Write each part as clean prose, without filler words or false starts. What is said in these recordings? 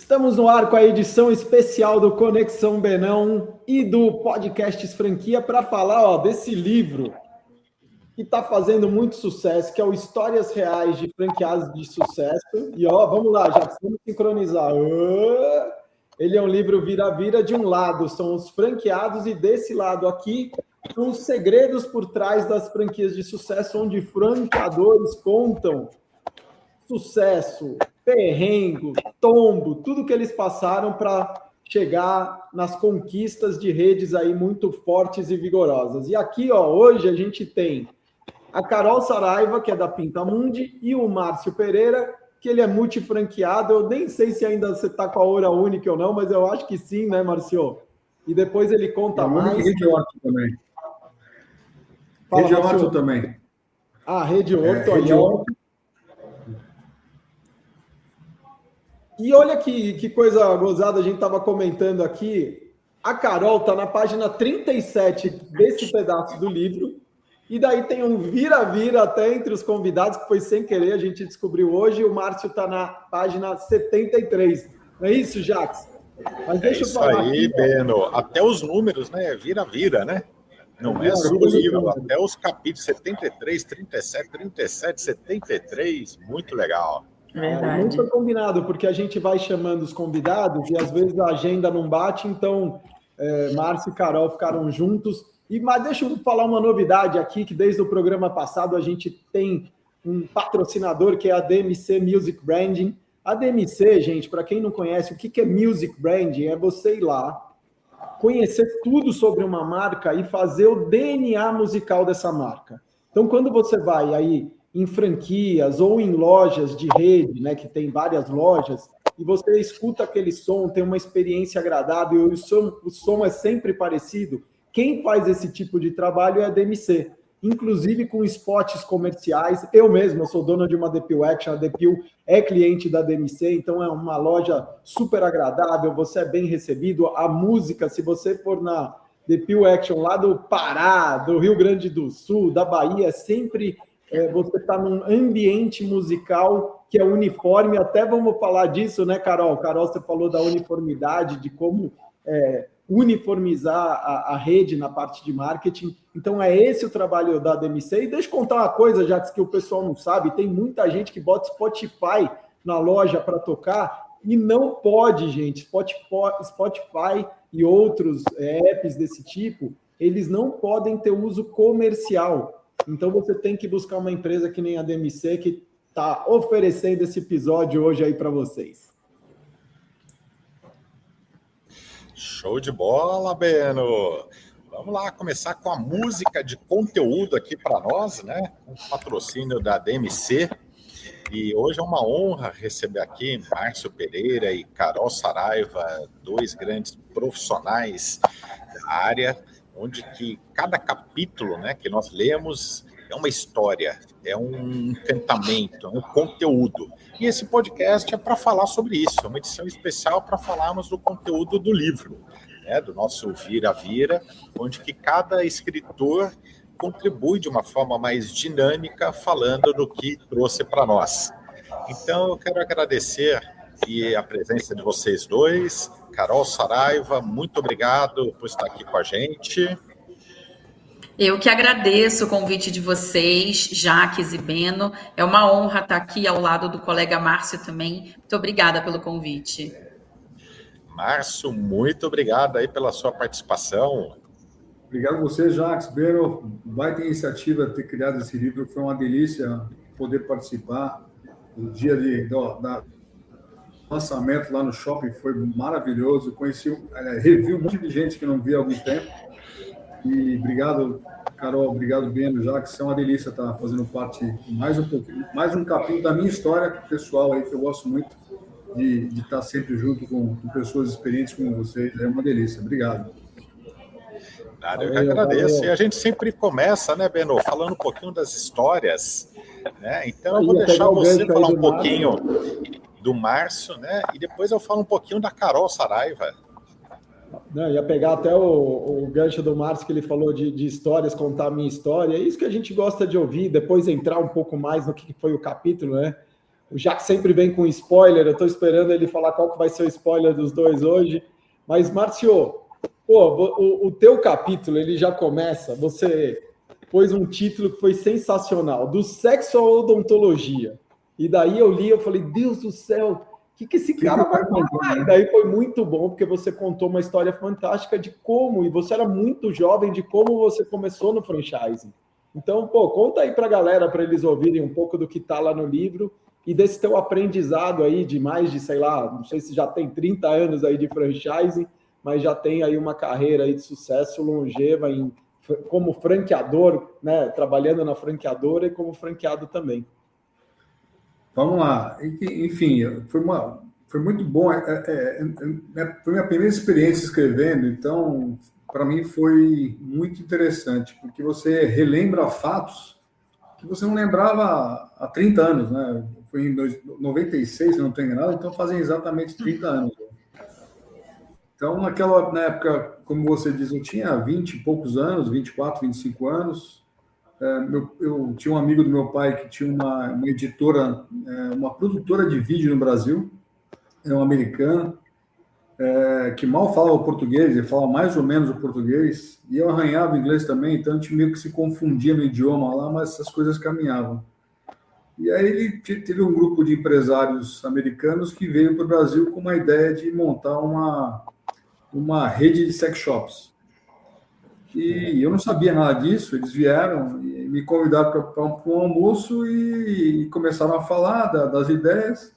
Estamos no ar com a edição especial do Conexão Benão e do Podcasts Franquia para falar desse livro que está fazendo muito sucesso, que é o Histórias Reais de Franqueados de Sucesso. E vamos lá, já precisamos sincronizar. Ele é um livro vira-vira. De um lado são os franqueados e desse lado aqui são os segredos por trás das franquias de sucesso, onde franqueadores contam sucesso, perrengue, tombo, tudo que eles passaram para chegar nas conquistas de redes aí muito fortes e vigorosas. E aqui, hoje a gente tem a Carol Saraiva, que é da Pintamundi, e o Márcio Pereira, que ele é multifranqueado. Eu nem sei se ainda você está com a Hora Única ou não, mas eu acho que sim, né, Márcio? E depois ele conta mais. Rede Horto também. Rede Horto também. Rede Horto. Rede Horto. E olha que coisa gozada, a gente estava comentando aqui. A Carol está na página 37 desse pedaço do livro. E daí tem um vira-vira até entre os convidados, que foi sem querer, a gente descobriu hoje. O Márcio está na página 73. Não é isso, Jax? Mas deixa eu falar aí, aqui, Beno. Até os números, né? Vira-vira, né? Não é só o livro, até os capítulos 73, 37, 37, 73. Muito legal. Verdade. Muito combinado, porque a gente vai chamando os convidados e às vezes a agenda não bate, então Márcio e Carol ficaram juntos. Mas deixa eu falar uma novidade aqui, que desde o programa passado a gente tem um patrocinador que é a DMC Music Branding. A DMC, gente, para quem não conhece, o que é Music Branding? É você ir lá, conhecer tudo sobre uma marca e fazer o DNA musical dessa marca. Então, quando você vai aí em franquias ou em lojas de rede, né, que tem várias lojas, e você escuta aquele som, tem uma experiência agradável, e o som é sempre parecido, quem faz esse tipo de trabalho é a DMC, inclusive com spots comerciais. Eu mesmo sou dono de uma Depil Action, a Depil é cliente da DMC, então é uma loja super agradável, você é bem recebido. A música, se você for na Depil Action lá do Pará, do Rio Grande do Sul, da Bahia, é sempre... você está num ambiente musical que é uniforme. Até vamos falar disso, né, Carol? Carol, você falou da uniformidade, de como uniformizar a rede na parte de marketing. Então, é esse o trabalho da DMC. E deixa eu contar uma coisa, já que o pessoal não sabe, tem muita gente que bota Spotify na loja para tocar e não pode, gente. Spotify e outros apps desse tipo, eles não podem ter uso comercial. Então, você tem que buscar uma empresa que nem a DMC, que está oferecendo esse episódio hoje aí para vocês. Show de bola, Beno! Vamos lá, começar com a música de conteúdo aqui para nós, né? Com o patrocínio da DMC. E hoje é uma honra receber aqui Márcio Pereira e Carol Saraiva, dois grandes profissionais da área, onde que cada capítulo, né, que nós lemos é uma história, é um encantamento, é um conteúdo. E esse podcast é para falar sobre isso, é uma edição especial para falarmos do conteúdo do livro, né, do nosso Vira-Vira, onde que cada escritor contribui de uma forma mais dinâmica, falando do que trouxe para nós. Então, eu quero agradecer a presença de vocês dois. Carol Saraiva, muito obrigado por estar aqui com a gente. Eu que agradeço o convite de vocês, Jaques e Beno. É uma honra estar aqui ao lado do colega Márcio também. Muito obrigada pelo convite. Márcio, muito obrigado aí pela sua participação. Obrigado a você, Jaques, Beno. Vai ter iniciativa de ter criado esse livro. Foi uma delícia poder participar. O dia da lançamento lá no shopping foi maravilhoso. Revi um monte de gente que não via há algum tempo. E obrigado, Carol, obrigado, Beno, já que é uma delícia estar fazendo parte mais um capítulo da minha história pessoal aí, que eu gosto muito de estar sempre junto com pessoas experientes como vocês. É uma delícia. Obrigado. Eu que agradeço. Valeu. E a gente sempre começa, né, Beno, falando um pouquinho das histórias, né? Então eu vou deixar você falar um pouquinho do Márcio, né? E depois eu falo um pouquinho da Carol Saraiva. Não, ia pegar até o gancho do Márcio, que ele falou de histórias, contar a minha história. É isso que a gente gosta de ouvir, depois entrar um pouco mais no que foi o capítulo, né? O Jacques sempre vem com spoiler, eu estou esperando ele falar qual que vai ser o spoiler dos dois hoje. Mas, Márcio, o teu capítulo, ele já começa, você pôs um título que foi sensacional, do sexo à odontologia. E daí eu li, eu falei, Deus do céu, o que esse cara vai contar? E daí foi muito bom, porque você contou uma história fantástica de como, e você era muito jovem, de como você começou no franchising. Então, conta aí para a galera, para eles ouvirem um pouco do que está lá no livro e desse teu aprendizado aí de mais de, sei lá, não sei se já tem 30 anos aí de franchising, mas já tem aí uma carreira aí de sucesso longeva como franqueador, né, trabalhando na franqueadora e como franqueado também. Vamos lá. Enfim, foi muito bom. Foi minha primeira experiência escrevendo, então, para mim foi muito interessante, porque você relembra fatos que você não lembrava há 30 anos, né? Foi em 96, se não estou enganado, então fazem exatamente 30 anos. Então, na época, como você diz, eu tinha 20 e poucos anos, 24, 25 anos. Eu tinha um amigo do meu pai que tinha uma editora, uma produtora de vídeo no Brasil, é um americano, que mal falava o português, ele falava mais ou menos o português, e eu arranhava o inglês também, então a gente meio que se confundia no idioma lá, mas essas coisas caminhavam. E aí ele teve um grupo de empresários americanos que veio para o Brasil com uma ideia de montar uma rede de sex shops. E eu não sabia nada disso, eles vieram e me convidaram para um almoço e começaram a falar das ideias.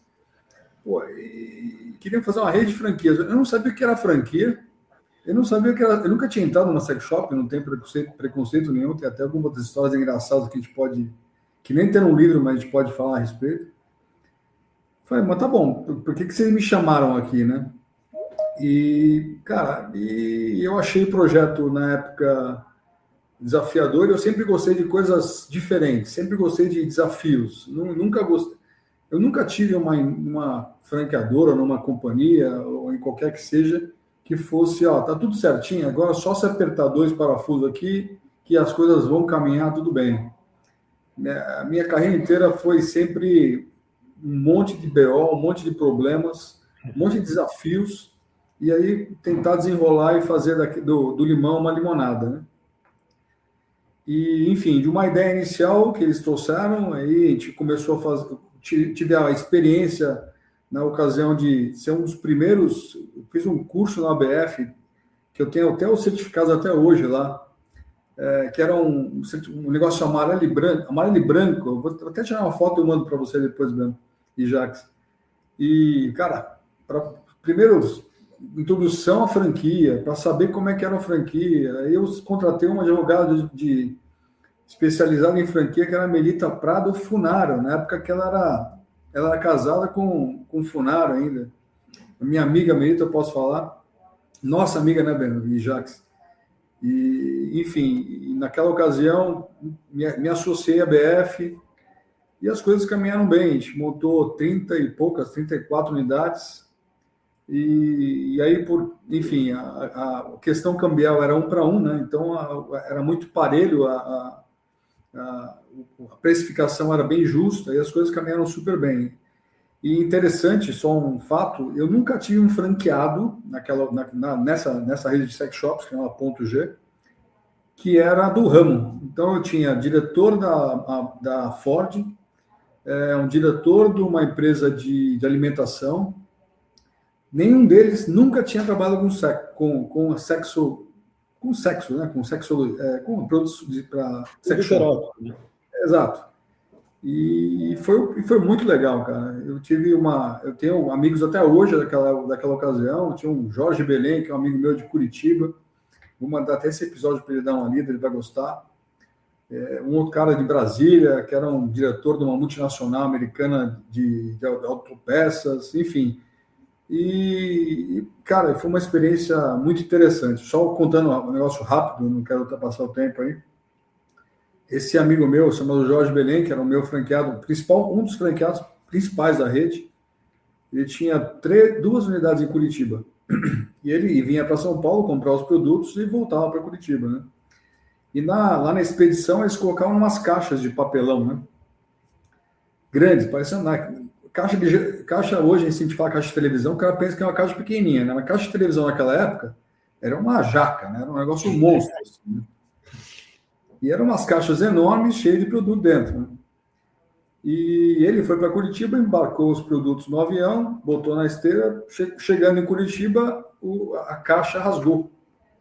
E queriam fazer uma rede de franquias. Eu não sabia o que era franquia, eu não sabia o que era. Eu nunca tinha entrado numa sex shop, não tem preconceito nenhum, tem até algumas histórias engraçadas que a gente pode, que nem tem um livro, mas a gente pode falar a respeito. Falei, mas tá bom, por que vocês me chamaram aqui, né? E, cara, eu achei o projeto, na época, desafiador. Eu sempre gostei de coisas diferentes, sempre gostei de desafios. Eu nunca tive uma franqueadora, numa companhia, ou em qualquer que seja, que fosse, tá tudo certinho, agora só se apertar 2 parafusos aqui, que as coisas vão caminhar tudo bem. A minha carreira inteira foi sempre um monte de BO, um monte de problemas, um monte de desafios, e aí tentar desenrolar e fazer do limão uma limonada, né? E, enfim, de uma ideia inicial que eles trouxeram, aí a gente começou a fazer, tive a experiência na ocasião de ser um dos primeiros, eu fiz um curso na ABF, que eu tenho até os certificados até hoje lá, que era um negócio amarelo e branco, eu vou até tirar uma foto e eu mando para você depois, Breno e Jacques. E, cara, primeiro, introdução à franquia, para saber como é que era a franquia. Aí eu contratei uma advogada especializada em franquia, que era a Melita Prado Funaro, na época que ela era casada com Funaro ainda. A minha amiga Melita, eu posso falar, nossa amiga, né, Breno e Jacques? E, enfim, naquela ocasião, me associei à BF e as coisas caminharam bem. A gente montou 34 unidades. E aí, enfim, a questão cambial era 1 para 1, né? Então era muito parelho, a precificação era bem justa e as coisas caminharam super bem. E interessante, só um fato, eu nunca tive um franqueado nessa rede de sex shops, que é uma Ponto G, que era do ramo. Então eu tinha diretor da Ford, um diretor de uma empresa de alimentação. Nenhum deles nunca tinha trabalhado com sexo, né? Com produtos para sexo. Exato. E foi muito legal, cara. Eu tenho amigos até hoje daquela ocasião. Eu tinha um Jorge Belém, que é um amigo meu de Curitiba. Vou mandar até esse episódio para ele dar uma lida, ele vai gostar. Um outro cara de Brasília, que era um diretor de uma multinacional americana de autopeças, enfim. E, cara, foi uma experiência muito interessante. Só contando um negócio rápido, não quero ultrapassar o tempo aí. Esse amigo meu, chamado Jorge Belém, que era o meu franqueado principal, um dos franqueados principais da rede, ele tinha 2 unidades em Curitiba. E ele vinha para São Paulo comprar os produtos e voltava para Curitiba, né? E lá na expedição eles colocavam umas caixas de papelão, né? Grandes, parecendo caixa hoje, se a gente fala caixa de televisão, o cara pensa que é uma caixa pequenininha, né? Uma caixa de televisão naquela época era uma jaca, né? Era um negócio monstro. Assim, né? E eram umas caixas enormes, cheias de produto dentro. Né? E ele foi para Curitiba, embarcou os produtos no avião, botou na esteira, chegando em Curitiba, a caixa rasgou.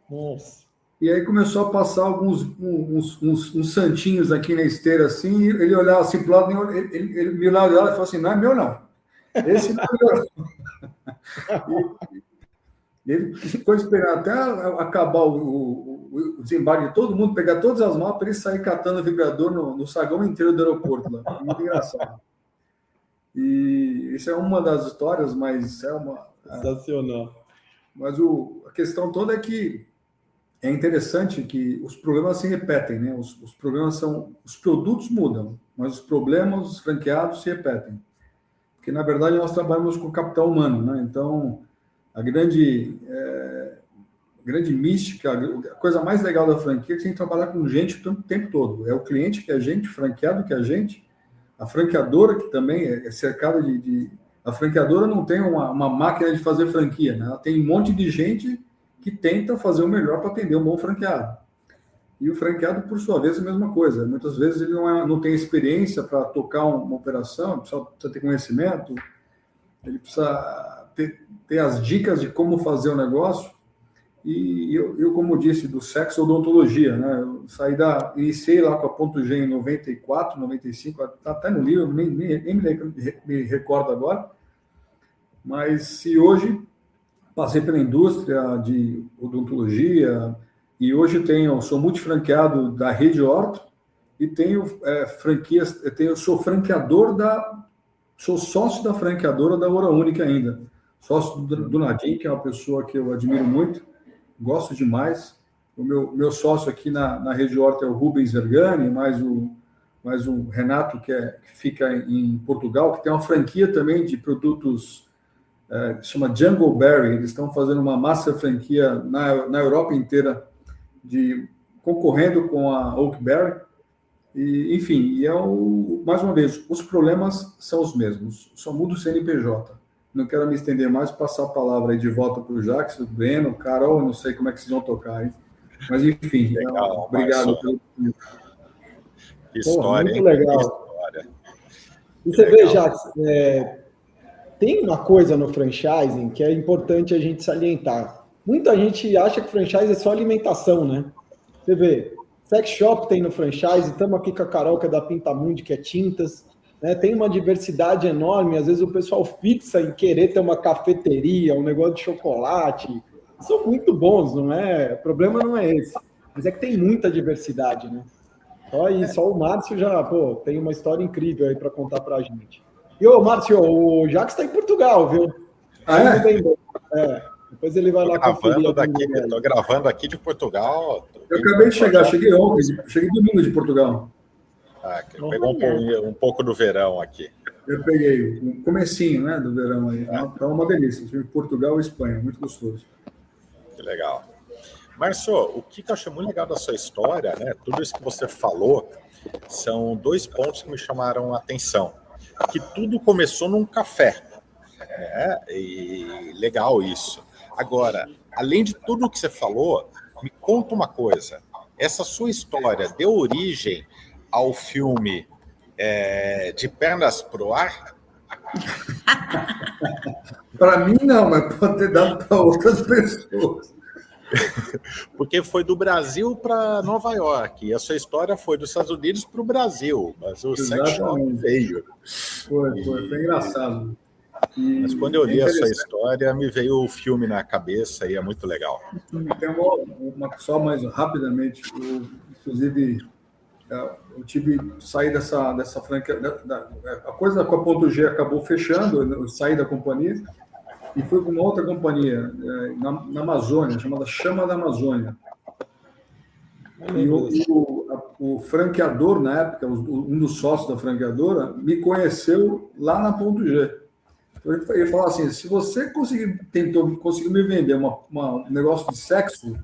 Nossa. E aí começou a passar uns santinhos aqui na esteira, assim, ele olhava assim para o lado, ele me olhava e falou assim, não é meu, não. Esse não é meu. E ele ficou esperando até acabar o desembarque de todo mundo, pegar todas as malas para ele sair catando o vibrador no saguão inteiro do aeroporto. Lá. Muito engraçado. E isso é uma das histórias, mas é uma... Sensacional. Mas a questão toda é que é interessante que os problemas se repetem, né? Os problemas os produtos mudam, mas os problemas, os franqueados se repetem. Porque, na verdade, nós trabalhamos com capital humano, né? Então, a grande mística, a coisa mais legal da franquia é que a gente trabalhar com gente o tempo todo. É o cliente que é a gente, o franqueado que é a gente, a franqueadora que também é cercada de... A franqueadora não tem uma máquina de fazer franquia, né? Ela tem um monte de gente que tenta fazer o melhor para atender um bom franqueado. E o franqueado, por sua vez, é a mesma coisa. Muitas vezes ele não tem experiência para tocar uma operação, precisa ter conhecimento, ele precisa ter as dicas de como fazer o negócio. E eu como disse, do sexo odontologia, né? Eu iniciei lá com a Ponto G em 94, 95, está até no livro, nem me recordo agora. Mas se hoje passei pela indústria de odontologia e hoje sou multifranqueado da Rede Orto e tenho franquias, sou sócio da franqueadora da Hora Única ainda. Sócio do Nadim, que é uma pessoa que eu admiro muito, gosto demais. O meu sócio aqui na Rede Horta é o Rubens Vergani, mais o Renato, que fica em Portugal, que tem uma franquia também de produtos, chama Jungle Berry. Eles estão fazendo uma master franquia na Europa inteira, concorrendo com a Oakberry. E, enfim, mais uma vez, os problemas são os mesmos, só muda o CNPJ. Não quero me estender mais, passar a palavra aí de volta para o Jacques, o Breno, Carol, não sei como é que vocês vão tocar, hein? Mas, enfim, legal, obrigado. Que história, muito legal. Que história. E você vê, Jacques, tem uma coisa no franchising que é importante a gente salientar. Muita gente acha que franchise é só alimentação, né? Você vê, sex shop tem no franchise, estamos aqui com a Carol, que é da Pintamundi, que é tintas, né? Tem uma diversidade enorme, às vezes o pessoal fixa em querer ter uma cafeteria, um negócio de chocolate, são muito bons, não é? O problema não é esse, mas é que tem muita diversidade, né? Só o Márcio já, tem uma história incrível aí para contar para a gente. E, Márcio, o Jacques está em Portugal, viu? Depois ele vai lá conferir. Estou gravando aqui de Portugal. Eu acabei de chegar, cheguei ontem, cheguei domingo de Portugal. Pegou um pouco do verão aqui. Eu peguei um comecinho, né, do verão aí. Então é uma delícia. Tive Portugal e Espanha, muito gostoso. Que legal. Márcio, o que eu achei muito legal da sua história, né? Tudo isso que você falou, são 2 pontos que me chamaram a atenção. Que tudo começou num café, né? E legal isso. Agora, além de tudo que você falou, me conta uma coisa. Essa sua história deu origem ao filme De Pernas pro Ar? Para mim, não, mas pode ter dado para outras pessoas. Porque foi do Brasil para Nova York, e a sua história foi dos Estados Unidos para o Brasil, mas o sex shop veio. Foi engraçado. Mas quando eu li a sua história, me veio o filme na cabeça e é muito legal. Tem uma só mais rapidamente, inclusive, eu saí dessa franquia, a coisa com a Ponto G acabou fechando, eu saí da companhia, e fui com uma outra companhia na Amazônia, chamada Chama da Amazônia. E o franqueador, na época, um dos sócios da franqueadora, me conheceu lá na Ponto G. Então, ele falou assim, se você conseguiu me vender um negócio de sexo,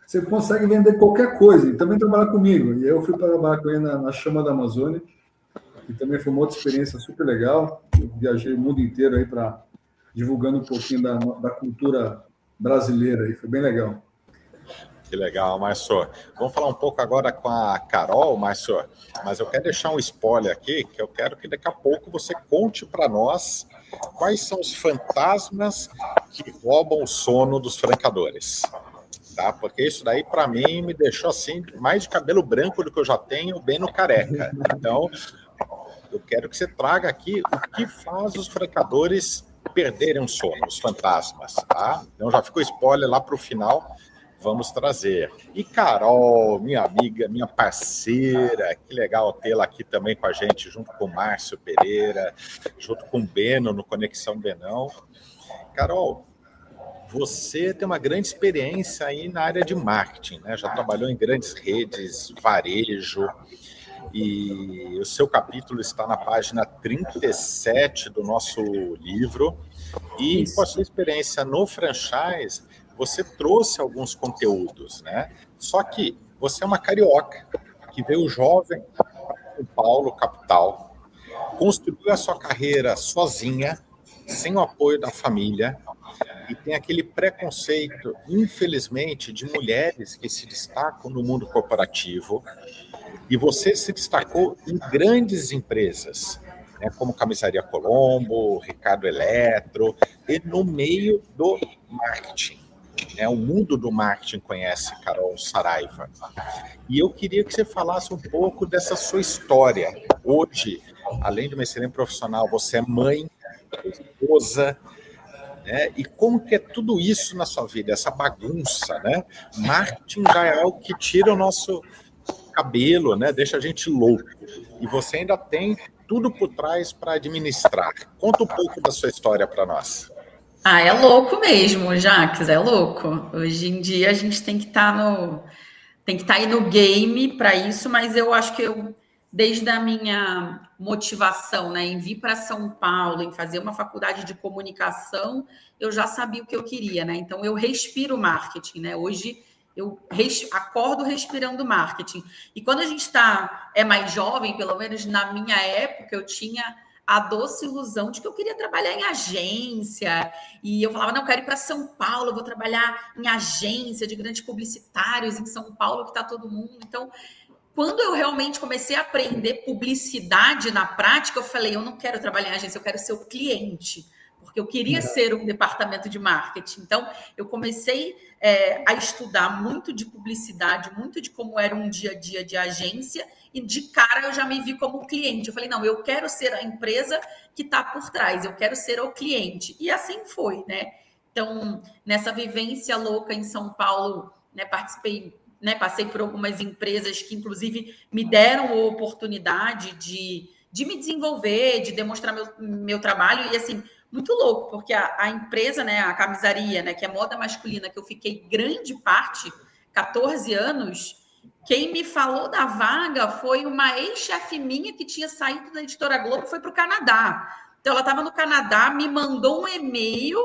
você consegue vender qualquer coisa, e também trabalhar comigo. E aí eu fui trabalhar com ele na Chama da Amazônia. que também foi uma outra experiência super legal. Eu viajei o mundo inteiro aí divulgando um pouquinho da cultura brasileira aí, foi bem legal. Que legal, Márcio. Vamos falar um pouco agora com a Carol, Márcio, mas eu quero deixar um spoiler aqui, que eu quero que daqui a pouco você conte para nós quais são os fantasmas que roubam o sono dos francadores. Tá? Porque isso daí, para mim, me deixou assim, mais de cabelo branco do que eu já tenho, bem no careca. Então, eu quero que você traga aqui o que faz os francadores perderem o sono, os fantasmas. Tá? Então, já ficou spoiler lá para o final. Vamos trazer. E Carol, minha amiga, minha parceira, que legal tê-la aqui também com a gente, junto com o Márcio Pereira, junto com o Beno no Conexão Benão. Carol, você tem uma grande experiência aí na área de marketing, né? Já trabalhou em grandes redes, varejo, e o seu capítulo está na página 37 do nosso livro. E com a sua experiência no franchise, você trouxe alguns conteúdos, né? Só que você é uma carioca que veio jovem para São Paulo, capital, construiu a sua carreira sozinha, sem o apoio da família, e tem aquele preconceito, infelizmente, de mulheres que se destacam no mundo corporativo, e você se destacou em grandes empresas, né, como Camisaria Colombo, Ricardo Eletro, e no meio do marketing. O mundo do marketing conhece Carol Saraiva. E eu queria que você falasse um pouco dessa sua história. Hoje, além de uma excelente profissional, você é mãe, esposa, né? E como que é tudo isso na sua vida, essa bagunça, né? Marketing já é algo que tira o nosso cabelo, né? Deixa a gente louco. E você ainda tem tudo por trás para administrar. Conta um pouco da sua história para nós. Ah, é louco mesmo, Jax, é louco. Hoje em dia a gente tem que estar aí no game para isso, mas eu acho que desde a minha motivação, né, em vir para São Paulo, em fazer uma faculdade de comunicação, eu já sabia o que eu queria, né? Então eu respiro marketing, né? Hoje eu acordo respirando marketing. E quando a gente é mais jovem, pelo menos na minha época, eu tinha a doce ilusão de que eu queria trabalhar em agência, e eu falava, não, eu quero ir para São Paulo, eu vou trabalhar em agência de grandes publicitários em São Paulo, que está todo mundo. Então, quando eu realmente comecei a aprender publicidade na prática, eu falei, eu não quero trabalhar em agência, eu quero ser o cliente, porque eu queria ser um departamento de marketing. Então, eu comecei a estudar muito de publicidade, muito de como era um dia a dia de agência, e de cara eu já me vi como cliente. Eu falei, não, eu quero ser a empresa que está por trás, eu quero ser o cliente. E assim foi, né? Então, nessa vivência louca em São Paulo, né, passei por algumas empresas que, inclusive, me deram a oportunidade de me desenvolver, de demonstrar meu trabalho. E, assim, muito louco, porque a empresa, né, a Camisaria, né, que é moda masculina, que eu fiquei grande parte, 14 anos, quem me falou da vaga foi uma ex-chefe minha que tinha saído da Editora Globo e foi para o Canadá. Então, ela estava no Canadá, me mandou um e-mail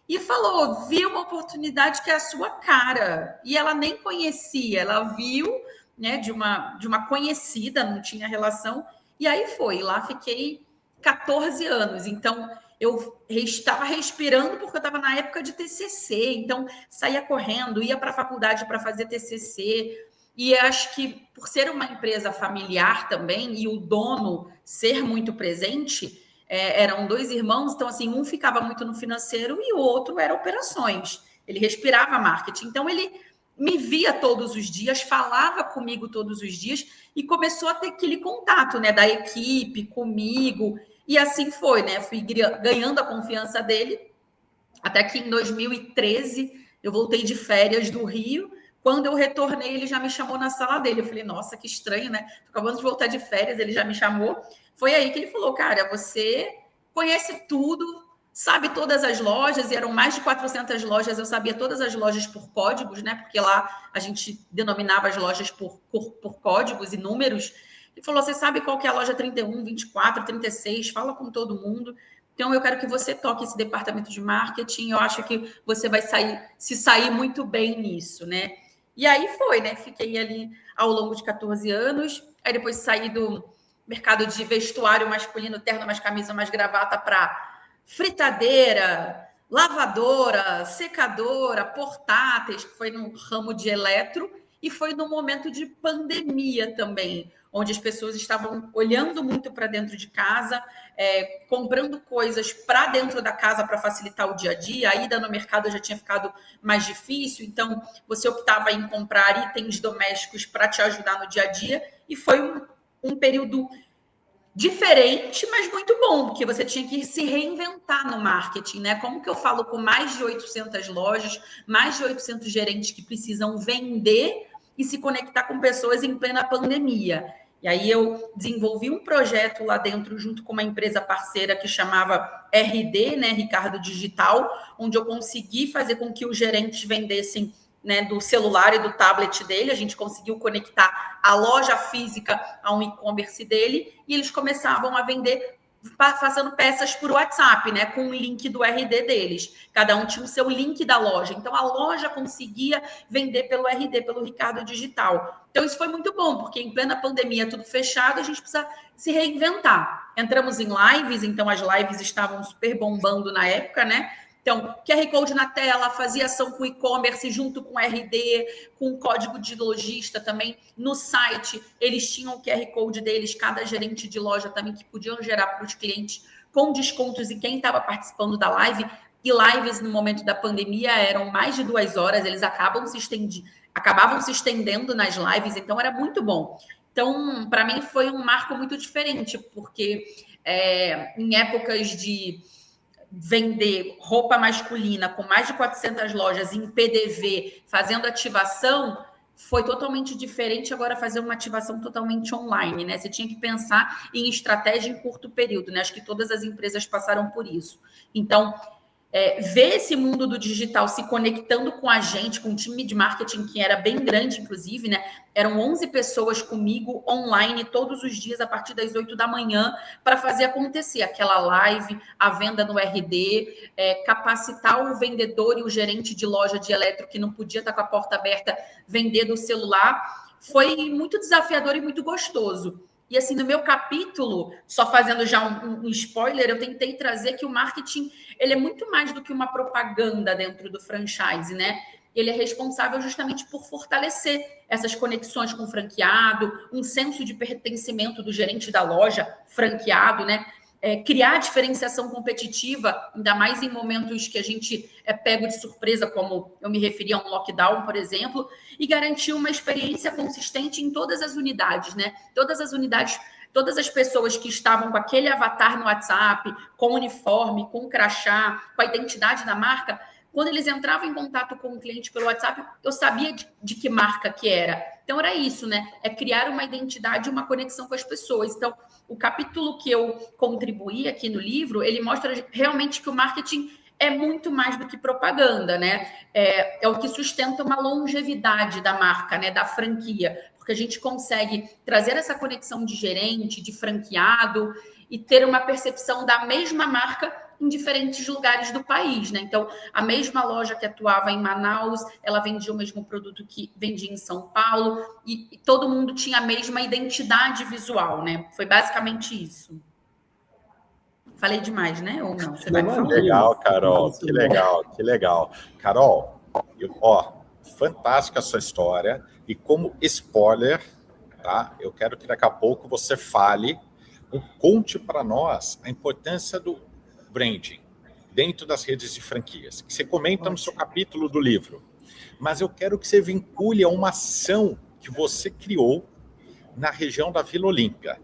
e falou, vi uma oportunidade que é a sua cara. E ela nem conhecia, ela viu, né, de uma conhecida, não tinha relação. E aí foi, lá fiquei 14 anos. Então, eu estava respirando porque eu estava na época de TCC. Então, saía correndo, ia para a faculdade para fazer TCC. E acho que por ser uma empresa familiar também e o dono ser muito presente, eram 2 irmãos, então assim, um ficava muito no financeiro e o outro era operações. Ele respirava marketing. Então ele me via todos os dias, falava comigo todos os dias e começou a ter aquele contato, né, da equipe comigo. E assim foi, né? Fui ganhando a confiança dele, até que em 2013 eu voltei de férias do Rio. Quando eu retornei, ele já me chamou na sala dele. Eu falei, nossa, que estranho, né? Tô acabando de voltar de férias, ele já me chamou. Foi aí que ele falou, cara, você conhece tudo, sabe todas as lojas, e eram mais de 400 lojas, eu sabia todas as lojas por códigos, né? Porque lá a gente denominava as lojas por códigos e números. Ele falou, você sabe qual que é a loja 31, 24, 36, fala com todo mundo. Então, eu quero que você toque esse departamento de marketing, eu acho que você vai se sair muito bem nisso, né? E aí foi, né? Fiquei ali ao longo de 14 anos, aí depois saí mercado de vestuário masculino, terno, mais camisa, mais gravata, para fritadeira, lavadora, secadora, portáteis, que foi no ramo de eletro, e foi no momento de pandemia também, onde as pessoas estavam olhando muito para dentro de casa, comprando coisas para dentro da casa para facilitar o dia a dia. A ida no mercado já tinha ficado mais difícil, então você optava em comprar itens domésticos para te ajudar no dia a dia, e foi um período diferente, mas muito bom, porque você tinha que se reinventar no marketing, né? Como que eu falo com mais de 800 lojas, mais de 800 gerentes que precisam vender e se conectar com pessoas em plena pandemia? E aí eu desenvolvi um projeto lá dentro, junto com uma empresa parceira que chamava RD, né, Ricardo Digital, onde eu consegui fazer com que os gerentes vendessem, né, do celular e do tablet dele. A gente conseguiu conectar a loja física a um e-commerce dele, e eles começavam a vender fazendo peças por WhatsApp, né, com o link do RD deles. Cada um tinha o seu link da loja. Então, a loja conseguia vender pelo RD, pelo Ricardo Digital. Então, isso foi muito bom, porque em plena pandemia, tudo fechado, a gente precisa se reinventar. Entramos em lives, então as lives estavam super bombando na época, né? Então, QR Code na tela, fazia ação com e-commerce junto com RD, com código de lojista também. No site, eles tinham o QR Code deles, cada gerente de loja também, que podiam gerar para os clientes com descontos. E quem estava participando da live, e lives no momento da pandemia eram mais de 2 horas, eles acabavam se estendendo nas lives, então era muito bom. Então, para mim, foi um marco muito diferente, porque em épocas de vender roupa masculina com mais de 400 lojas em PDV, fazendo ativação, foi totalmente diferente agora fazer uma ativação totalmente online, né? Você tinha que pensar em estratégia em curto período, né? Acho que todas as empresas passaram por isso. Então, ver esse mundo do digital se conectando com a gente, com um time de marketing que era bem grande, inclusive, né? Eram 11 pessoas comigo online todos os dias a partir das 8 da manhã para fazer acontecer aquela live, a venda no RD, capacitar o vendedor e o gerente de loja de eletro que não podia estar com a porta aberta, vender do celular. Foi muito desafiador e muito gostoso. E assim, no meu capítulo, só fazendo já um spoiler, eu tentei trazer que o marketing, ele é muito mais do que uma propaganda dentro do franchise, né? Ele é responsável justamente por fortalecer essas conexões com o franqueado, um senso de pertencimento do gerente da loja franqueado, né? Criar diferenciação competitiva, ainda mais em momentos que a gente é pego de surpresa, como eu me referi a um lockdown, por exemplo, e garantir uma experiência consistente em todas as unidades, né? Todas as unidades, todas as pessoas que estavam com aquele avatar no WhatsApp, com uniforme, com crachá, com a identidade da marca, quando eles entravam em contato com o cliente pelo WhatsApp, eu sabia de que marca que era. Então, era isso, né? É criar uma identidade e uma conexão com as pessoas. Então, o capítulo que eu contribuí aqui no livro, ele mostra realmente que o marketing é muito mais do que propaganda, né? É o que sustenta uma longevidade da marca, né? Da franquia. Porque a gente consegue trazer essa conexão de gerente, de franqueado e ter uma percepção da mesma marca em diferentes lugares do país, né? Então, a mesma loja que atuava em Manaus, ela vendia o mesmo produto que vendia em São Paulo, e todo mundo tinha a mesma identidade visual, né? Foi basicamente isso. Falei demais, né? Ou não? Você vai falar? Legal, Carol. Que legal, que legal. Carol, fantástica a sua história. E como spoiler, tá? Eu quero que daqui a pouco você fale, conte para nós a importância do branding dentro das redes de franquias, que você comenta no seu capítulo do livro. Mas eu quero que você vincule a uma ação que você criou na região da Vila Olímpia,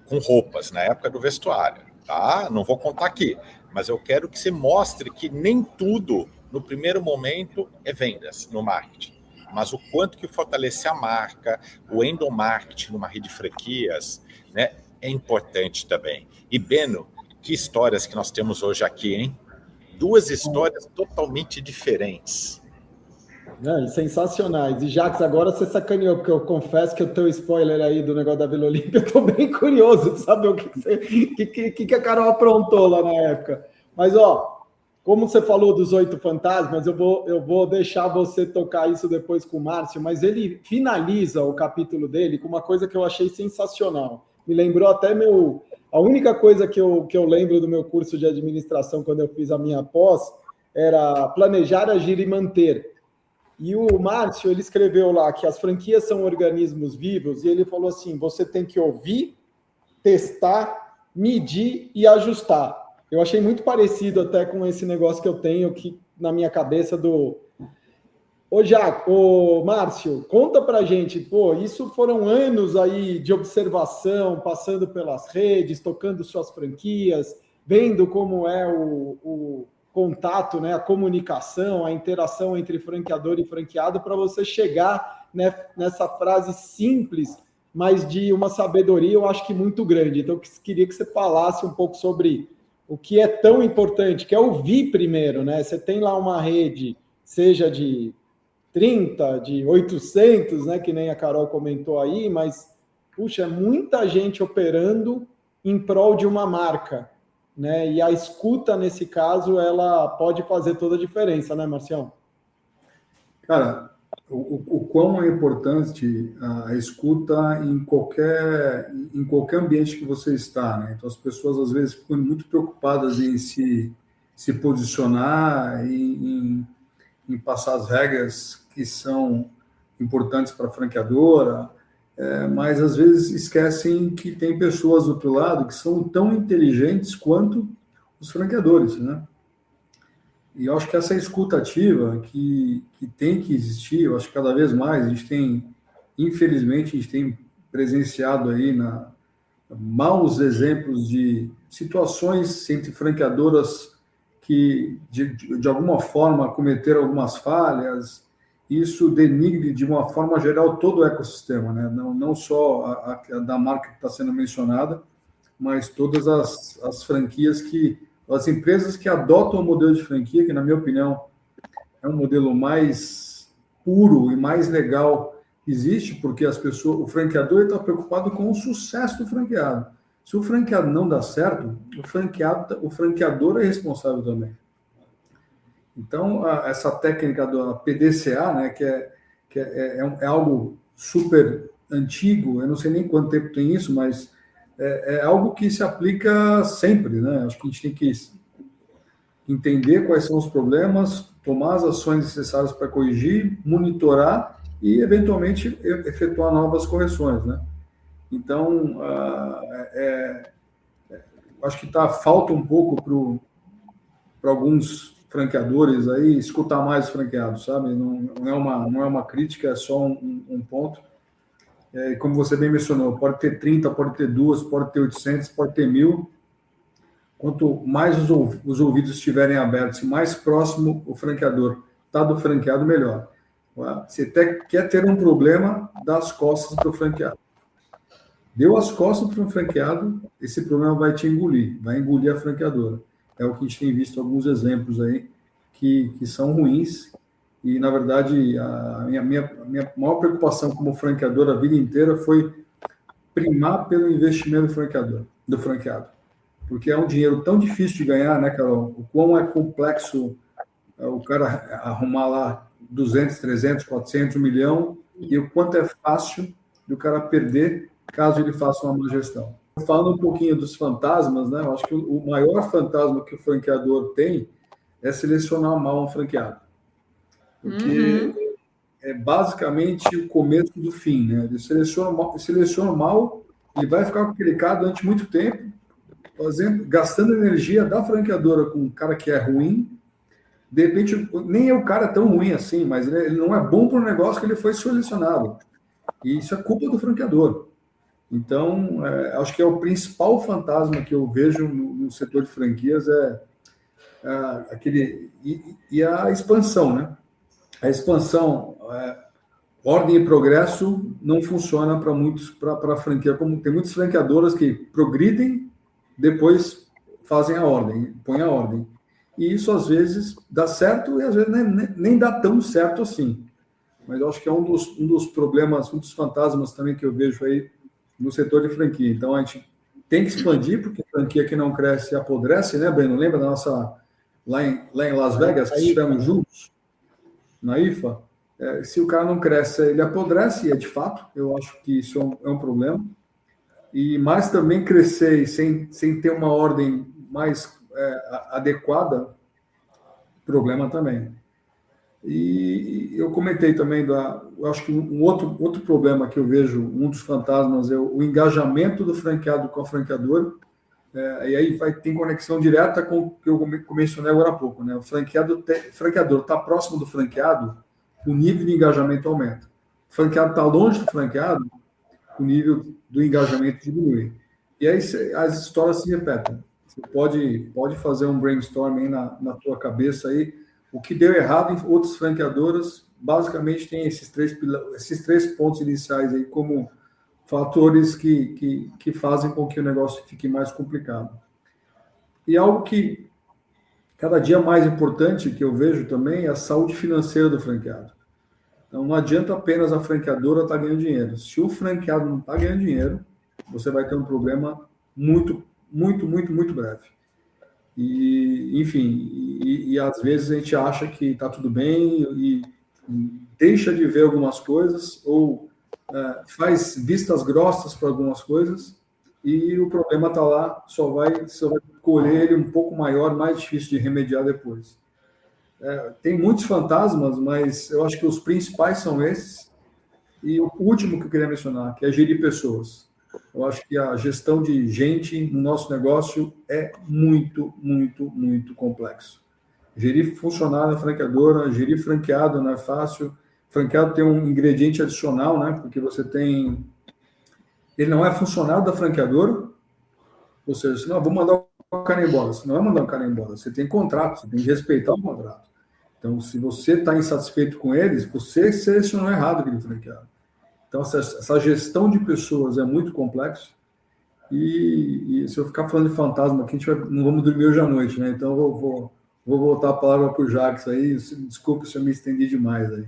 com roupas, na época do vestuário, tá? Não vou contar aqui, mas eu quero que você mostre que nem tudo, no primeiro momento, é vendas no marketing, mas o quanto que fortalecer a marca, o endomarketing numa rede de franquias, né, é importante também. E, Beno, que histórias que nós temos hoje aqui, hein? 2 histórias totalmente diferentes. Sensacionais. E, Jacques, agora você sacaneou, porque eu confesso que o teu spoiler aí do negócio da Vila Olímpia, eu tô bem curioso de saber o que a Carol aprontou lá na época. Mas, como você falou dos 8 fantasmas, eu vou deixar você tocar isso depois com o Márcio, mas ele finaliza o capítulo dele com uma coisa que eu achei sensacional. Me lembrou até a única coisa que eu lembro do meu curso de administração quando eu fiz a minha pós era planejar, agir e manter. E o Márcio, ele escreveu lá que as franquias são organismos vivos, e ele falou assim, você tem que ouvir, testar, medir e ajustar. Eu achei muito parecido até com esse negócio que eu tenho aqui na minha cabeça do... Ô, Márcio, conta pra gente, pô, isso foram anos aí de observação, passando pelas redes, tocando suas franquias, vendo como é o contato, né, a comunicação, a interação entre franqueador e franqueado, para você chegar, né, nessa frase simples, mas de uma sabedoria, eu acho que muito grande. Então, eu queria que você falasse um pouco sobre o que é tão importante, que é ouvir primeiro, né? Você tem lá uma rede, seja de 30, de 800, né, que nem a Carol comentou aí, mas, puxa, muita gente operando em prol de uma marca, né? E a escuta, nesse caso, ela pode fazer toda a diferença, né, Marcião? Cara, o quão é importante a escuta em qualquer ambiente que você está, né? Então, as pessoas, às vezes, ficam muito preocupadas em se posicionar, em passar as regras que são importantes para a franqueadora, mas, às vezes, esquecem que tem pessoas do outro lado que são tão inteligentes quanto os franqueadores, né? E eu acho que essa escuta ativa que tem que existir, eu acho que cada vez mais a gente tem, infelizmente, a gente tem presenciado aí maus exemplos de situações entre franqueadoras que, de alguma forma, cometeram algumas falhas. Isso denigre, de uma forma geral, todo o ecossistema, né? Não só a da marca que está sendo mencionada, mas todas as franquias as empresas que adotam o modelo de franquia, que, na minha opinião, é um modelo mais puro e mais legal que existe, porque o franqueador está preocupado com o sucesso do franqueado. Se o franqueado não dá certo, o franqueador é responsável também. Então, essa técnica da PDCA, né, que é algo super antigo, eu não sei nem quanto tempo tem isso, mas é algo que se aplica sempre, né? Acho que a gente tem que entender quais são os problemas, tomar as ações necessárias para corrigir, monitorar e, eventualmente, efetuar novas correções, né? Então, acho que falta um pouco para alguns franqueadores aí escutar mais os franqueados, sabe? Não é uma crítica, é só um ponto. Como você bem mencionou, pode ter 30, pode ter 2, pode ter 800, pode ter 1.000. Quanto mais os ouvidos estiverem abertos e mais próximo o franqueador está do franqueado, melhor. Você quer ter um problema, dá as costas para o franqueado. Deu as costas para o franqueado, esse problema vai te engolir, vai engolir a franqueadora. É o que a gente tem visto alguns exemplos aí que são ruins. E, na verdade, a minha maior preocupação como franqueador a vida inteira foi primar pelo investimento do franqueado. Porque é um dinheiro tão difícil de ganhar, né, Carol? O quão é complexo o cara arrumar lá 200, 300, 400, 1 milhão, e o quanto é fácil do cara perder caso ele faça uma má gestão. Falando um pouquinho dos fantasmas, né? Eu acho que o maior fantasma que o franqueador tem é selecionar mal um franqueado. Porque é basicamente o começo do fim, né? Ele seleciona mal, ele vai ficar com aquele cara durante muito tempo, gastando energia da franqueadora com um cara que é ruim. De repente, nem é o cara tão ruim assim, mas ele não é bom para o negócio que ele foi selecionado. E isso é culpa do franqueador. Então, acho que é o principal fantasma que eu vejo no setor de franquias, aquele... E a expansão, né? A expansão, ordem e progresso não funciona para a franquia. Como tem muitas franqueadoras que progridem, depois fazem a ordem, põem a ordem. E isso, às vezes, dá certo e, às vezes, nem dá tão certo assim. Mas eu acho que é um dos problemas, um dos fantasmas também que eu vejo aí no setor de franquia. Então, a gente tem que expandir, porque franquia que não cresce apodrece, né, Breno? Lembra da nossa lá em Las Vegas, que estivemos juntos, na IFA, se o cara não cresce, ele apodrece, e é de fato, eu acho que isso é um problema. Mas também crescer sem ter uma ordem mais adequada, problema também. E eu comentei também, eu acho que um outro problema que eu vejo, um dos fantasmas, é o engajamento do franqueado com a franqueadora, e aí tem conexão direta com o que eu mencionei agora há pouco, né? O franqueador está próximo do franqueado, o nível de engajamento aumenta. O franqueado está longe do franqueado, o nível do engajamento diminui. E aí as histórias se repetem. Você pode fazer um brainstorming na tua cabeça aí. O que deu errado em outras franqueadoras, basicamente tem esses três pontos iniciais aí como fatores que fazem com que o negócio fique mais complicado. E algo que cada dia mais importante que eu vejo também é a saúde financeira do franqueado. Então, não adianta apenas a franqueadora estar ganhando dinheiro. Se o franqueado não está ganhando dinheiro, você vai ter um problema muito, muito, muito, muito breve. Enfim, às vezes a gente acha que está tudo bem e deixa de ver algumas coisas ou faz vistas grossas para algumas coisas e o problema está lá, só vai colher ele um pouco maior, mais difícil de remediar depois. Tem muitos fantasmas, mas eu acho que os principais são esses. E o último que eu queria mencionar, que é gerir pessoas. Eu acho que a gestão de gente no nosso negócio é muito, muito, muito complexo. Gerir funcionário na franqueadora, gerir franqueado não é fácil. Franqueado tem um ingrediente adicional, né? Porque ele não é funcionário da franqueadora, ou seja, senão vou mandar o cara embora. Você não vai mandar o cara embora, você tem contrato, você tem que respeitar o contrato. Então, se você está insatisfeito com eles, você selecionou errado aquele franqueado. Então, essa gestão de pessoas é muito complexo. E se eu ficar falando de fantasma aqui, não vamos dormir hoje à noite, né? Então, eu vou voltar a palavra para o Jacques aí. Desculpa se eu me estendi demais aí.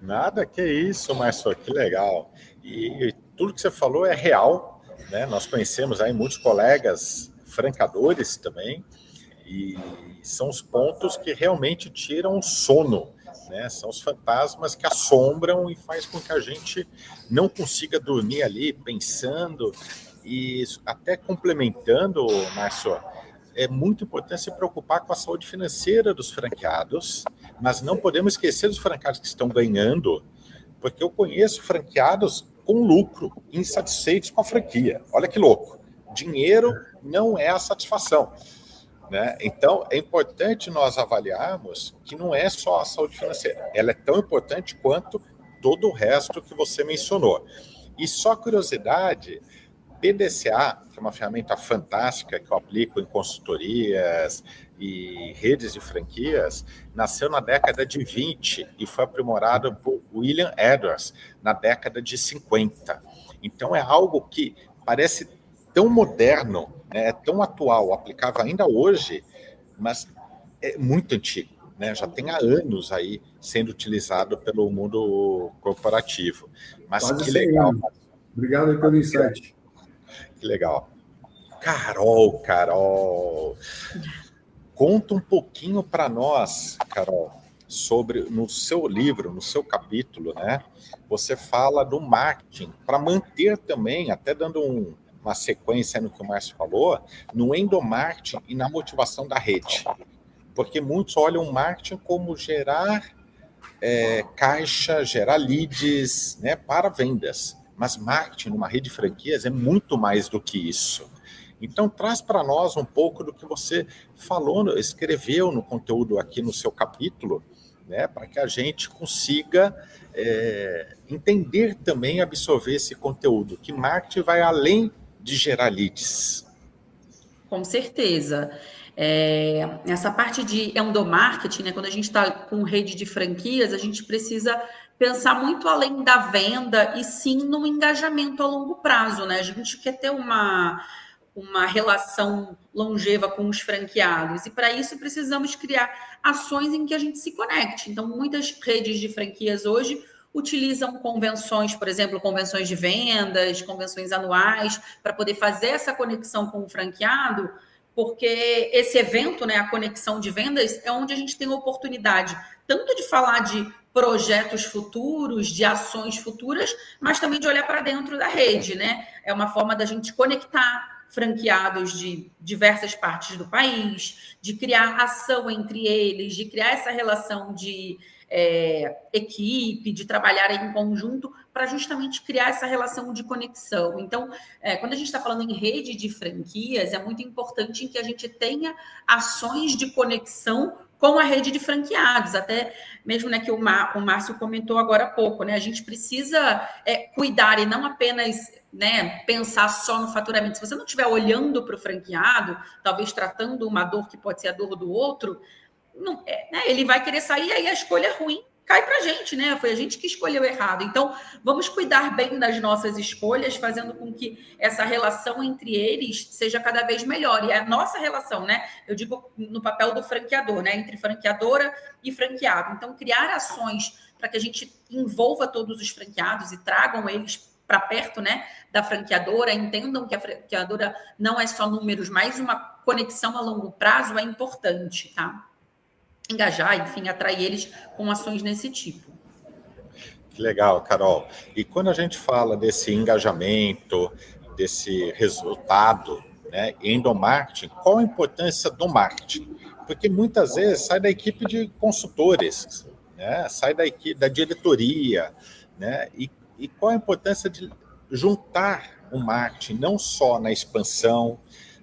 Nada, que isso, Márcio, que legal. E tudo que você falou é real, né? Nós conhecemos aí muitos colegas franqueadores também, e são os pontos que realmente tiram o sono, né? São os fantasmas que assombram e faz com que a gente não consiga dormir ali pensando. E até complementando, Márcio, é muito importante se preocupar com a saúde financeira dos franqueados, mas não podemos esquecer dos franqueados que estão ganhando, porque eu conheço franqueados com lucro, insatisfeitos com a franquia. Olha que louco. Dinheiro não é a satisfação, né? Então, é importante nós avaliarmos que não é só a saúde financeira. Ela é tão importante quanto todo o resto que você mencionou. E só curiosidade, PDCA, que é uma ferramenta fantástica que eu aplico em consultorias e redes de franquias, nasceu na década de 20 e foi aprimorado por William Edwards na década de 50. Então, é algo que parece tão moderno, né, é tão atual, aplicável ainda hoje, mas é muito antigo, né, já tem há anos aí sendo utilizado pelo mundo corporativo. Mas quase que legal. Obrigado aí pelo insight. Que legal. Carol, conta um pouquinho para nós, Carol, sobre, no seu livro, no seu capítulo, né, você fala do marketing, para manter também, até dando uma sequência no que o Márcio falou, no endomarketing e na motivação da rede. Porque muitos olham o marketing como gerar caixa, gerar leads, né, para vendas. Mas marketing numa rede de franquias é muito mais do que isso. Então, traz para nós um pouco do que você falou, escreveu no conteúdo aqui no seu capítulo, né, para que a gente consiga entender também, absorver esse conteúdo, que marketing vai além de gerar leads. Com certeza. Essa parte de endomarketing, né, quando a gente está com rede de franquias, a gente precisa pensar muito além da venda e sim no engajamento a longo prazo, né? A gente quer ter uma relação longeva com os franqueados e para isso precisamos criar ações em que a gente se conecte. Então, muitas redes de franquias hoje utilizam convenções, por exemplo, convenções de vendas, convenções anuais, para poder fazer essa conexão com o franqueado, porque esse evento, né, a Conexão de Vendas, é onde a gente tem a oportunidade tanto de falar de projetos futuros, de ações futuras, mas também de olhar para dentro da rede, né? É uma forma da gente conectar franqueados de diversas partes do país, de criar ação entre eles, de criar essa relação de equipe, de trabalhar em conjunto para justamente criar essa relação de conexão. Então, quando a gente está falando em rede de franquias, é muito importante que a gente tenha ações de conexão com a rede de franqueados, até mesmo, né, que o Márcio comentou agora há pouco, né? A gente precisa cuidar e não apenas, né, pensar só no faturamento. Se você não estiver olhando para o franqueado, talvez tratando uma dor que pode ser a dor do outro, não, né, ele vai querer sair e aí a escolha ruim cai para a gente, né? Foi a gente que escolheu errado. Então, vamos cuidar bem das nossas escolhas, fazendo com que essa relação entre eles seja cada vez melhor. E a nossa relação, né? Eu digo no papel do franqueador, né? Entre franqueadora e franqueado. Então, criar ações para que a gente envolva todos os franqueados e tragam eles para perto, né, da franqueadora, entendam que a franqueadora não é só números, mas uma conexão a longo prazo é importante, tá? Engajar, enfim, atrair eles com ações nesse tipo. Que legal, Carol. E quando a gente fala desse engajamento, desse resultado, né, endomarketing, qual a importância do marketing? Porque muitas vezes sai da equipe de consultores, né, sai da equipe da diretoria, né, e qual a importância de juntar o marketing não só na expansão,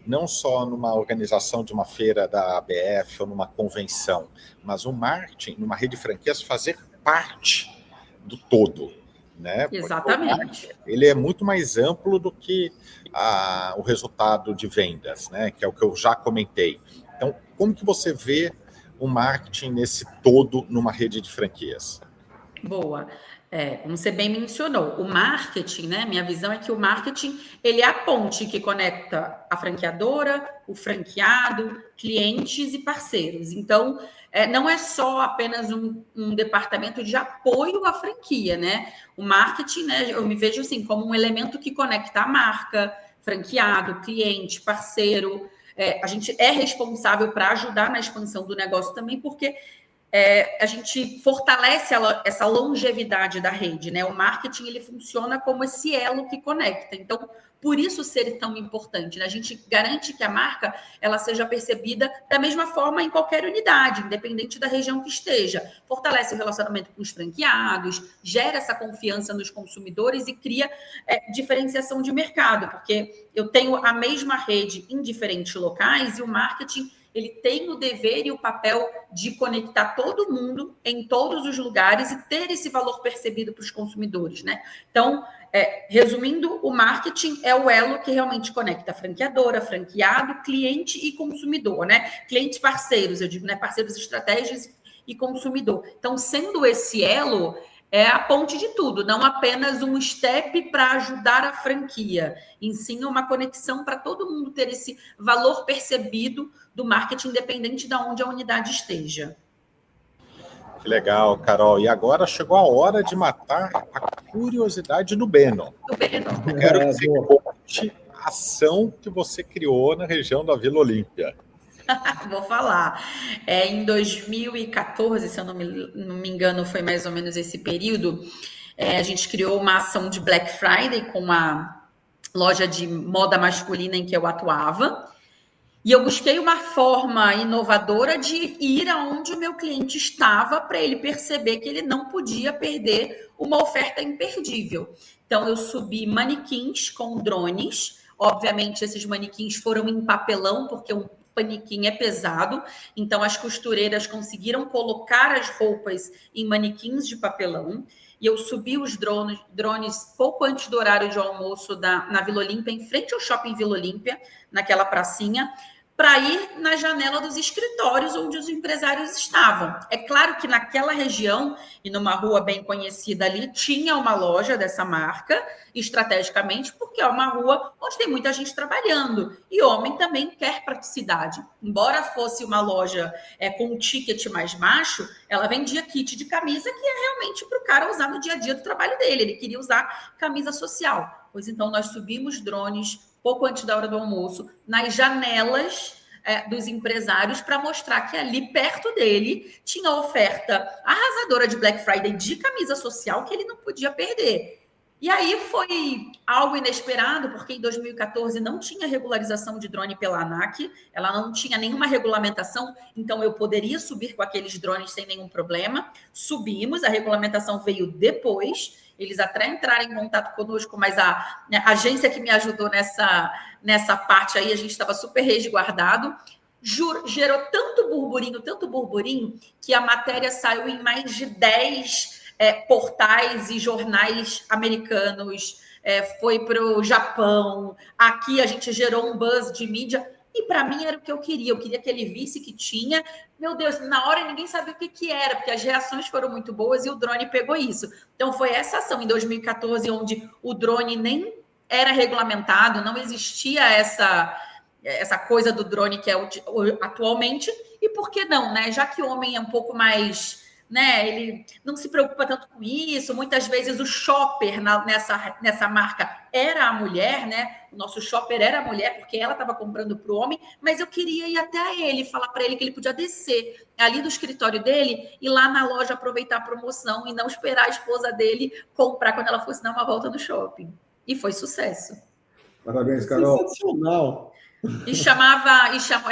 não só numa organização de uma feira da ABF ou numa convenção, mas o marketing, numa rede de franquias, fazer parte do todo, né? Exatamente. Ele é muito mais amplo do que o resultado de vendas, né? Que é o que eu já comentei. Então, como que você vê o marketing nesse todo numa rede de franquias? Boa. Como você bem mencionou, o marketing, né? Minha visão é que o marketing, ele é a ponte que conecta a franqueadora, o franqueado, clientes e parceiros. Então, não é só apenas um departamento de apoio à franquia, né? O marketing, né? Eu me vejo assim como um elemento que conecta a marca, franqueado, cliente, parceiro. A gente é responsável para ajudar na expansão do negócio também, porque a gente fortalece essa longevidade da rede, né? O marketing, ele funciona como esse elo que conecta. Então, por isso ser tão importante, né? A gente garante que a marca ela seja percebida da mesma forma em qualquer unidade, independente da região que esteja. Fortalece o relacionamento com os franqueados, gera essa confiança nos consumidores e cria diferenciação de mercado, porque eu tenho a mesma rede em diferentes locais e o marketing ele tem o dever e o papel de conectar todo mundo em todos os lugares e ter esse valor percebido para os consumidores, né? Então, resumindo, o marketing é o elo que realmente conecta franqueadora, franqueado, cliente e consumidor, né? Clientes parceiros, eu digo, né? Parceiros estratégicos e consumidor. Então, sendo esse elo, é a ponte de tudo, não apenas um step para ajudar a franquia, em sim uma conexão para todo mundo ter esse valor percebido do marketing, independente de onde a unidade esteja. Que legal, Carol. E agora chegou a hora de matar a curiosidade do Beno. Eu quero que você conte a ação que você criou na região da Vila Olímpia. Vou falar. Em 2014, se eu não me engano, foi mais ou menos esse período, a gente criou uma ação de Black Friday com uma loja de moda masculina em que eu atuava. E eu busquei uma forma inovadora de ir aonde o meu cliente estava para ele perceber que ele não podia perder uma oferta imperdível. Então, eu subi manequins com drones. Obviamente, esses manequins foram em papelão, porque um manequim é pesado. Então, as costureiras conseguiram colocar as roupas em manequins de papelão. E eu subi os drones pouco antes do horário de almoço na Vila Olímpia, em frente ao Shopping Vila Olímpia, naquela pracinha, para ir na janela dos escritórios onde os empresários estavam. É claro que naquela região, e numa rua bem conhecida ali, tinha uma loja dessa marca, estrategicamente, porque é uma rua onde tem muita gente trabalhando. E homem também quer praticidade. Embora fosse uma loja com um ticket mais baixo, ela vendia kit de camisa que é realmente para o cara usar no dia a dia do trabalho dele. Ele queria usar camisa social. Pois então, nós subimos drones pouco antes da hora do almoço, nas janelas dos empresários para mostrar que ali perto dele tinha oferta arrasadora de Black Friday de camisa social que ele não podia perder. E aí foi algo inesperado, porque em 2014 não tinha regularização de drone pela ANAC, ela não tinha nenhuma regulamentação, então eu poderia subir com aqueles drones sem nenhum problema. Subimos, a regulamentação veio depois, eles até entraram em contato conosco, mas a agência que me ajudou nessa parte aí, a gente estava super resguardado. Gerou tanto burburinho, que a matéria saiu em mais de 10 portais e jornais americanos, foi para o Japão, aqui a gente gerou um buzz de mídia, e para mim era o que eu queria que ele visse que tinha, meu Deus, na hora ninguém sabia o que era, porque as reações foram muito boas e o drone pegou isso. Então foi essa ação em 2014, onde o drone nem era regulamentado, não existia essa coisa do drone que é atualmente, e por que não, né? Já que o homem é um pouco mais... ele não se preocupa tanto com isso, muitas vezes o shopper nessa marca era a mulher, né? O nosso shopper era a mulher, porque ela estava comprando para o homem, mas eu queria ir até ele, falar para ele que ele podia descer ali do escritório dele e lá na loja aproveitar a promoção e não esperar a esposa dele comprar quando ela fosse dar uma volta no shopping. E foi sucesso. Parabéns, Carol. Sensacional.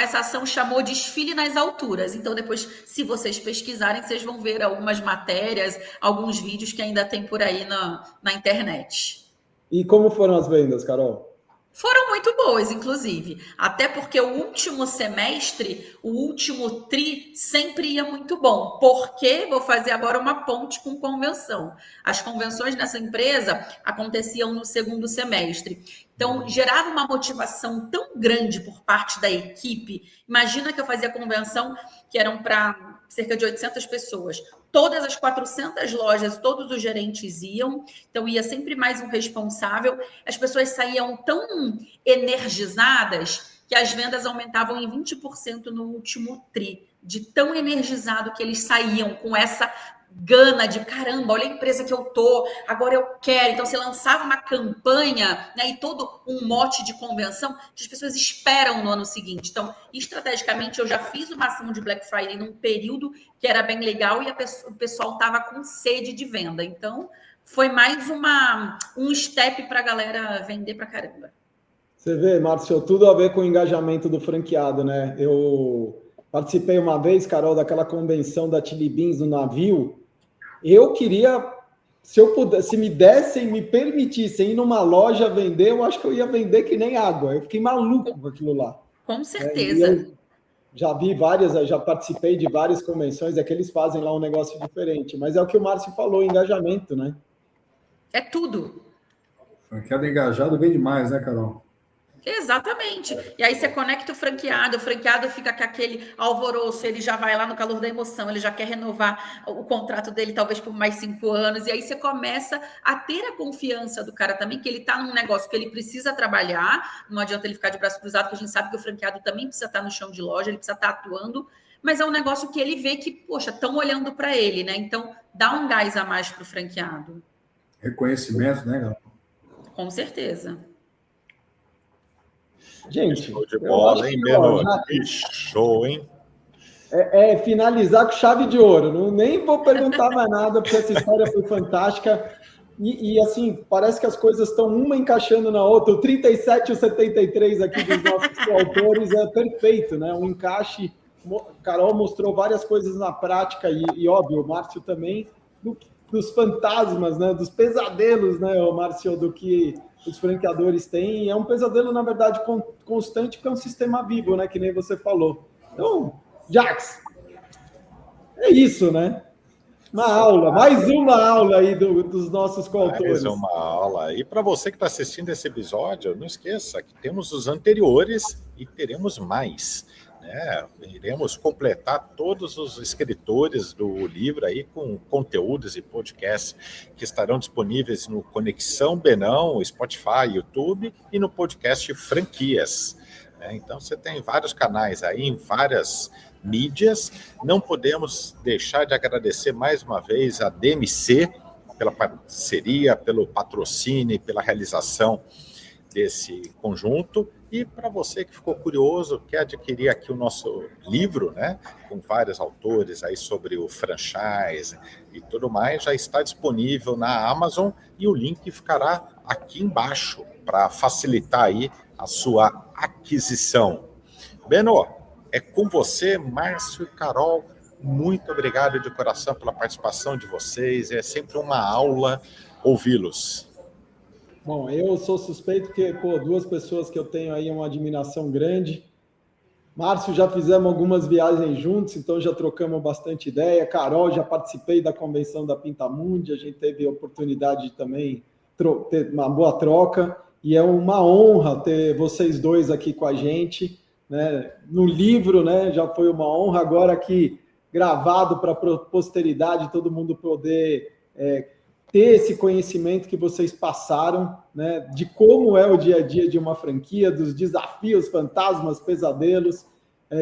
Essa ação chamou Desfile nas Alturas. Então, depois, se vocês pesquisarem, vocês vão ver algumas matérias, alguns vídeos que ainda tem por aí na internet. E como foram as vendas, Carol? Foram muito boas, inclusive. Até porque o último semestre, o último tri, sempre ia muito bom. Porque vou fazer agora uma ponte com convenção. As convenções nessa empresa aconteciam no segundo semestre. Então, gerava uma motivação tão grande por parte da equipe. Imagina que eu fazia convenção que eram para cerca de 800 pessoas. Todas as 400 lojas, todos os gerentes iam. Então, ia sempre mais um responsável. As pessoas saíam tão energizadas que as vendas aumentavam em 20% no último tri. De tão energizado que eles saíam com essa gana de caramba, olha a empresa que eu tô, agora eu quero. Então você lançava uma campanha, né, e todo um mote de convenção que as pessoas esperam no ano seguinte. Então, estrategicamente, eu já fiz uma ação de Black Friday num período que era bem legal e o pessoal estava com sede de venda. Então, foi mais um step para a galera vender para caramba. Você vê, Márcio, tudo a ver com o engajamento do franqueado, né? Eu participei uma vez, Carol, daquela convenção da Chili Beans no navio. Eu queria, se me dessem, me permitissem ir numa loja vender, eu acho que eu ia vender que nem água. Eu fiquei maluco com aquilo lá. Com certeza. Já vi já participei de várias convenções, é que eles fazem lá um negócio diferente. Mas é o que o Márcio falou, engajamento, né? É tudo. Franqueado engajado bem demais, né, Carol? Exatamente. E aí você conecta o franqueado fica com aquele alvoroço, ele já vai lá no calor da emoção, ele já quer renovar o contrato dele talvez por mais 5 anos, e aí você começa a ter a confiança do cara também, que ele está num negócio que ele precisa trabalhar, não adianta ele ficar de braço cruzado, porque a gente sabe que o franqueado também precisa estar no chão de loja, ele precisa estar atuando, mas é um negócio que ele vê que, poxa, estão olhando para ele, né? Então, dá um gás a mais para o franqueado. Reconhecimento, né, Carol? Com certeza. Gente, show de bola, hein, Beno? Que show, hein? Finalizar com chave de ouro. Nem vou perguntar mais nada, porque essa história foi fantástica. E assim, parece que as coisas estão uma encaixando na outra. O 37 e o 73 aqui dos nossos coautores é perfeito, né? Um encaixe. Carol mostrou várias coisas na prática e óbvio, o Márcio também, dos fantasmas, né? Dos pesadelos, né, o Márcio, do que os franqueadores têm. É um pesadelo, na verdade, constante, porque é um sistema vivo, né? Que nem você falou. Então, Jax, é isso, né? Mais uma aula aí dos nossos coautores. Mais uma aula. E para você que está assistindo esse episódio, não esqueça que temos os anteriores e teremos mais. Iremos completar todos os escritores do livro aí com conteúdos e podcasts que estarão disponíveis no Conexão Benão, Spotify, YouTube e no podcast Franquias. Então você tem vários canais aí em várias mídias. Não podemos deixar de agradecer mais uma vez a DMC pela parceria, pelo patrocínio e pela realização desse conjunto. E para você que ficou curioso, quer adquirir aqui o nosso livro, né, com vários autores aí sobre o franchise e tudo mais, já está disponível na Amazon e o link ficará aqui embaixo para facilitar aí a sua aquisição. Beno, é com você, Márcio e Carol. Muito obrigado de coração pela participação de vocês. É sempre uma aula ouvi-los. Bom, eu sou suspeito porque, duas pessoas que eu tenho aí uma admiração grande. Márcio, já fizemos algumas viagens juntos, então já trocamos bastante ideia. Carol, já participei da convenção da Pintamundi, a gente teve a oportunidade de também ter uma boa troca, e é uma honra ter vocês dois aqui com a gente, né? No livro, né, já foi uma honra, agora aqui gravado para a posteridade, todo mundo poder ter esse conhecimento que vocês passaram, né, de como é o dia a dia de uma franquia, dos desafios, fantasmas, pesadelos,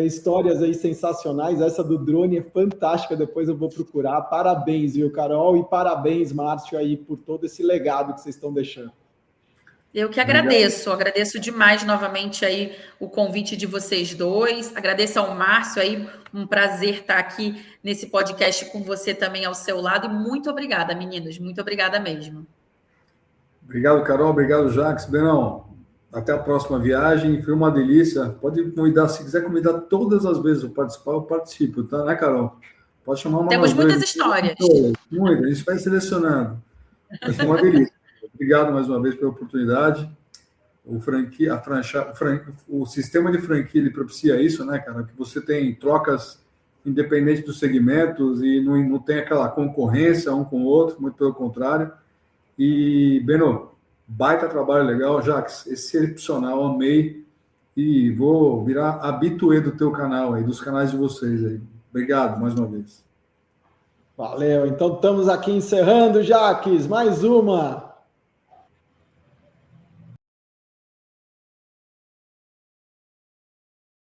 histórias aí sensacionais. Essa do drone é fantástica, depois eu vou procurar. Parabéns, viu, Carol? E parabéns, Márcio, aí por todo esse legado que vocês estão deixando. Eu que agradeço demais novamente aí o convite de vocês dois, agradeço ao Márcio aí, um prazer estar aqui nesse podcast com você também ao seu lado, e muito obrigada, meninos, muito obrigada mesmo. Obrigado, Carol, obrigado, Jacques. Benão, até a próxima viagem, foi uma delícia, pode convidar, se quiser convidar todas as vezes eu participar, eu participo, tá, né, Carol? Pode chamar uma. Temos muitas histórias. Muitas, a gente vai selecionando, mas foi uma delícia. Obrigado mais uma vez pela oportunidade. O sistema de franquia ele propicia isso, né, cara? Que você tem trocas independente dos segmentos e não tem aquela concorrência um com o outro, muito pelo contrário. E, Beno, baita trabalho legal, Jacques, excepcional, amei. E vou virar habituê do teu canal aí, dos canais de vocês aí. Obrigado mais uma vez. Valeu, então estamos aqui encerrando, Jacques, mais uma.